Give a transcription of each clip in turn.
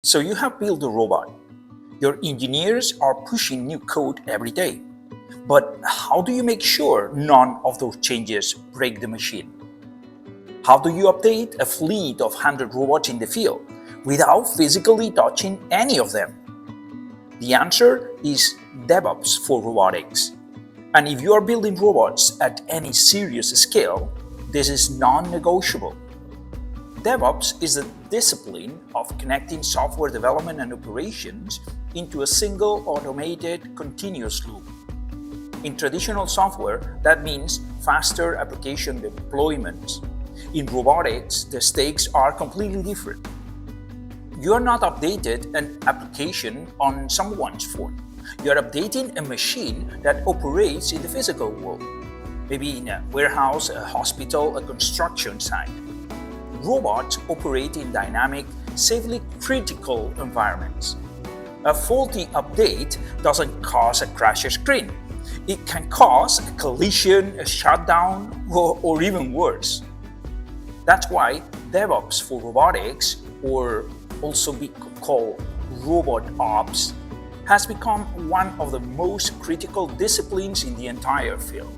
So you have built a robot. Your engineers are pushing new code every day. But how do you make sure none of those changes break the machine? How do you update a fleet of 100 robots in the field without physically touching any of them? The answer is DevOps for robotics. And if you are building robots at any serious scale, this is non-negotiable. DevOps is the discipline of connecting software development and operations into a single automated continuous loop. In traditional software, that means faster application deployments. In robotics, the stakes are completely different. You are not updating an application on someone's phone. You are updating a machine that operates in the physical world, maybe in a warehouse, a hospital, a construction site. Robots operate in dynamic, safely critical environments. A faulty update doesn't cause a crash screen. It can cause a collision, a shutdown, or even worse. That's why DevOps for robotics, or also be called RobotOps, has become one of the most critical disciplines in the entire field.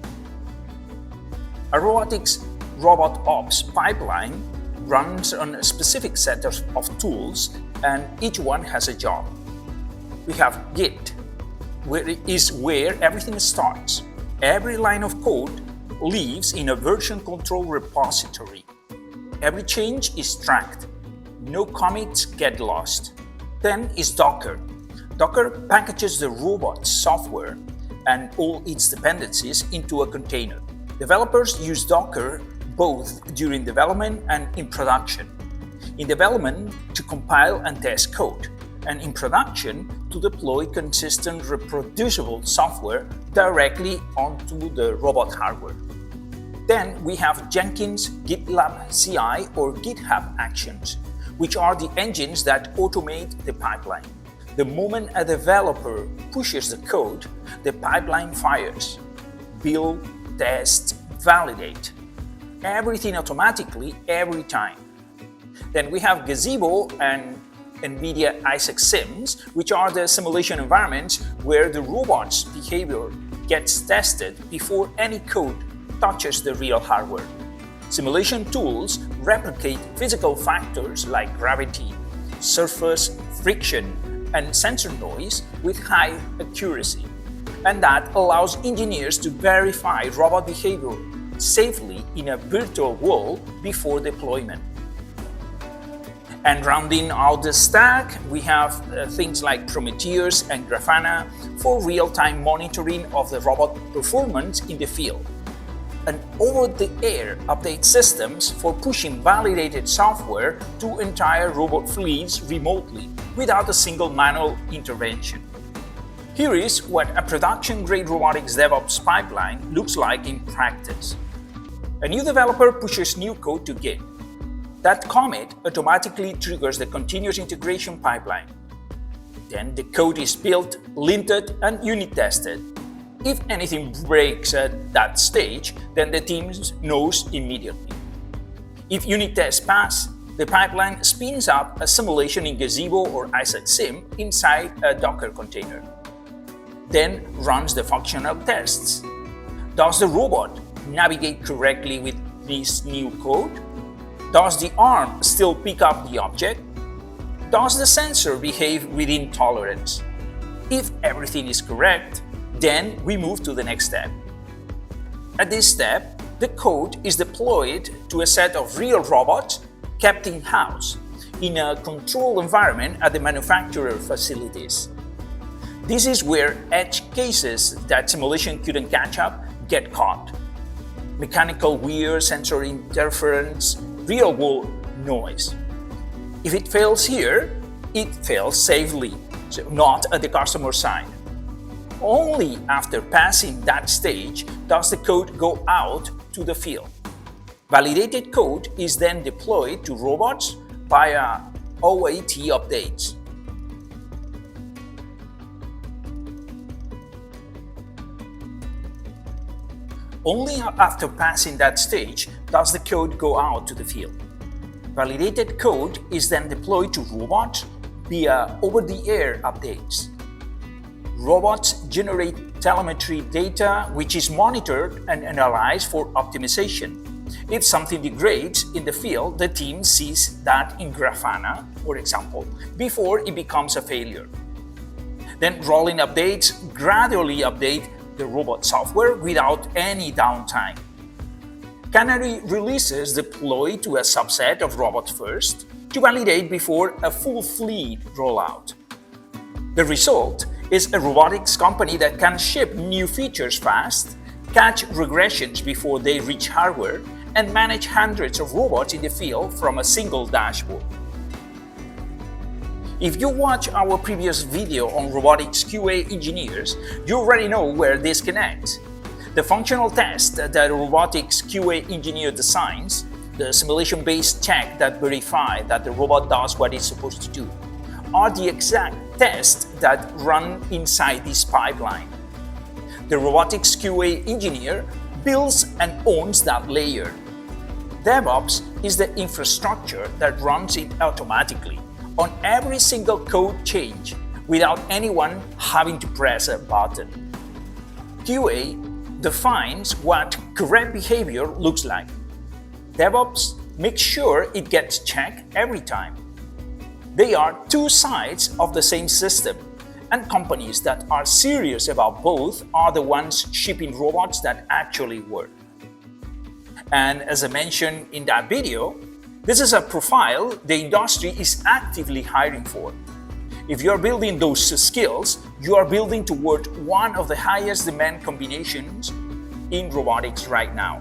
A robotics RobotOps pipeline runs on a specific set of tools, and each one has a job. We have Git, where everything starts. Every line of code lives in a version control repository. Every change is tracked. No commits get lost. Then is Docker. Docker packages the robot's software and all its dependencies into a container. Developers use Docker both during development and in production. In development, to compile and test code, and in production, to deploy consistent, reproducible software directly onto the robot hardware. Then we have Jenkins, GitLab CI, or GitHub Actions, which are the engines that automate the pipeline. The moment a developer pushes the code, the pipeline fires. Build, test, validate. Everything automatically, every time. Then we have Gazebo and NVIDIA Isaac Sims, which are the simulation environments where the robot's behavior gets tested before any code touches the real hardware. Simulation tools replicate physical factors like gravity, surface, friction, and sensor noise with high accuracy. And that allows engineers to verify robot behavior safely in a virtual world before deployment. And rounding out the stack, we have things like Prometheus and Grafana for real-time monitoring of the robot performance in the field. And over-the-air update systems for pushing validated software to entire robot fleets remotely without a single manual intervention. Here is what a production-grade robotics DevOps pipeline looks like in practice. A new developer pushes new code to Git. That commit automatically triggers the continuous integration pipeline. Then the code is built, linted, and unit tested. If anything breaks at that stage, then the team knows immediately. If unit tests pass, the pipeline spins up a simulation in Gazebo or Isaac Sim inside a Docker container. Then runs the functional tests. Does the robot navigate correctly with this new code? Does the arm still pick up the object? Does the sensor behave within tolerance? If everything is correct, then we move to the next step. At this step, the code is deployed to a set of real robots kept in-house in a controlled environment at the manufacturer facilities. This is where edge cases that simulation couldn't catch up get caught. Mechanical wear, sensor interference, real-world noise. If it fails here, it fails safely, so not at the customer side. Only after passing that stage does the code go out to the field. Validated code is then deployed to robots via OAT updates. Only after passing that stage does the code go out to the field. Validated code is then deployed to robots via over-the-air updates. Robots generate telemetry data which is monitored and analyzed for optimization. If something degrades in the field, the team sees that in Grafana, for example, before it becomes a failure. Then rolling updates gradually update the robot software without any downtime. Canary releases deploy to a subset of robots first to validate before a full fleet rollout. The result is a robotics company that can ship new features fast, catch regressions before they reach hardware, and manage hundreds of robots in the field from a single dashboard. If you watch our previous video on robotics QA engineers, you already know where this connects. The functional test that a robotics QA engineer designs, the simulation-based check that verify that the robot does what it's supposed to do, are the exact tests that run inside this pipeline. The robotics QA engineer builds and owns that layer. DevOps is the infrastructure that runs it automatically on every single code change without anyone having to press a button. QA defines what correct behavior looks like. DevOps makes sure it gets checked every time. They are two sides of the same system, and companies that are serious about both are the ones shipping robots that actually work. And as I mentioned in that video, this is a profile the industry is actively hiring for. If you are building those skills, you are building toward one of the highest demand combinations in robotics right now.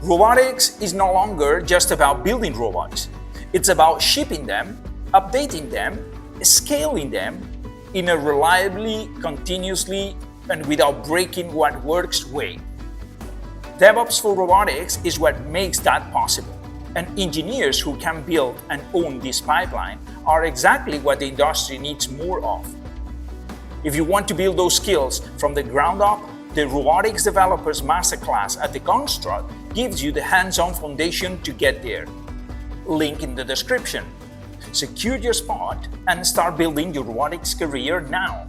Robotics is no longer just about building robots. It's about shipping them, updating them, scaling them in a reliably, continuously, and without breaking what works way. DevOps for robotics is what makes that possible, and engineers who can build and own this pipeline are exactly what the industry needs more of. If you want to build those skills from the ground up, the Robotics Developer Masterclass at the Construct gives you the hands-on foundation to get there. Link in the description. Secure your spot and start building your robotics career now.